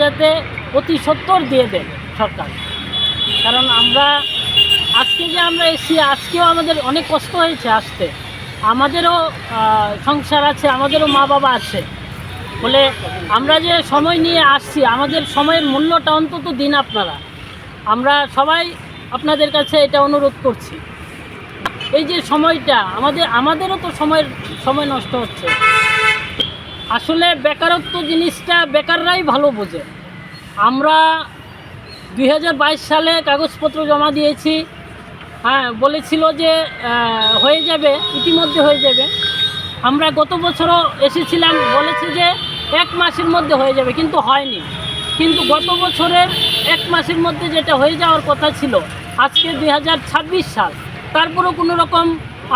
যাতে অতি সত্বর দিয়ে দেন সরকার। কারণ আমরা আজকে যে আমরা এসেছি, আজকেও আমাদের অনেক কষ্ট হয়েছে আসতে, আমাদেরও সংসার আছে, আমাদেরও মা বাবা আছে বলে আমরা যে সময় নিয়ে আসছি, আমাদের সময়ের মূল্যটা অন্তত দিন আপনারা। আমরা সবাই আপনাদের কাছে এটা অনুরোধ করছি, এই যে সময়টা আমাদেরও তো সময় নষ্ট হচ্ছে। আসলে বেকারত্ব জিনিসটা বেকাররাই ভালো বোঝে। আমরা 2022 সালে কাগজপত্র জমা দিয়েছি, হ্যাঁ বলেছিল যে হয়ে যাবে, ইতিমধ্যে হয়ে যাবে। আমরা গত বছরও এসেছিলাম, বলেছি যে 1 মাসের মধ্যে হয়ে যাবে, কিন্তু হয়নি। কিন্তু গত বছরের 1 মাসের মধ্যে যেটা হয়ে যাওয়ার কথা ছিল, আজকে 2026 সাল, তারপরেও কোনো রকম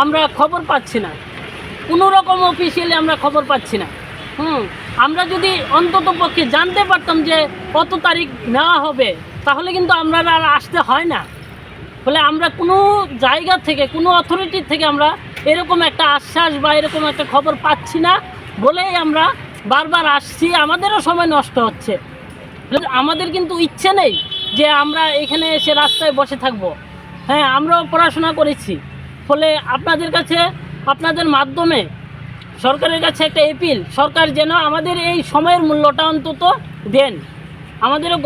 আমরা খবর পাচ্ছি না, কোনো রকম অফিসিয়ালি আমরা খবর পাচ্ছি না। আমরা যদি অন্তত পক্ষে জানতে পারতাম যে কত তারিখ নেওয়া হবে, তাহলে কিন্তু আমরা আর আসতে হয় না। ফলে আমরা কোনো জায়গা থেকে, কোনো অথরিটির থেকে আমরা এরকম একটা আশ্বাস বা এরকম একটা খবর পাচ্ছি না বলেই আমরা বারবার আসছি। আমাদেরও সময় নষ্ট হচ্ছে। আমাদের কিন্তু ইচ্ছে নেই যে আমরা এখানে এসে রাস্তায় বসে থাকব। হ্যাঁ, আমরাও পড়াশোনা করেছি। ফলে আপনাদের কাছে, আপনাদের মাধ্যমে সরকারের কাছে একটা এপিল, সরকার যেন আমাদের এই সময়ের মূল্যটা অন্তত দেন। আমাদেরও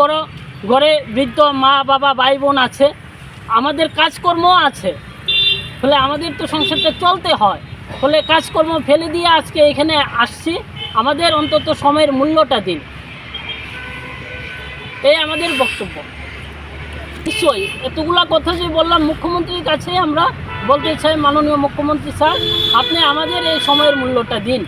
ঘরে বৃদ্ধ মা বাবা ভাই বোন আছে, আমাদের কাজকর্মও আছে, ফলে আমাদের তো সংসারটা চলতে হয়। ফলে কাজকর্ম ফেলে দিয়ে আজকে এখানে আসছি, আমাদের অন্তত সময়ের মূল্যটা দিন, এই আমাদের বক্তব্য। নিশ্চয়ই এতগুলা কথা যে বললাম, মুখ্যমন্ত্রীর কাছে আমরা বলতে চাই, মাননীয় মুখ্যমন্ত্রী স্যার, আপনি আমাদের এই সময়ের মূল্যটা দিন।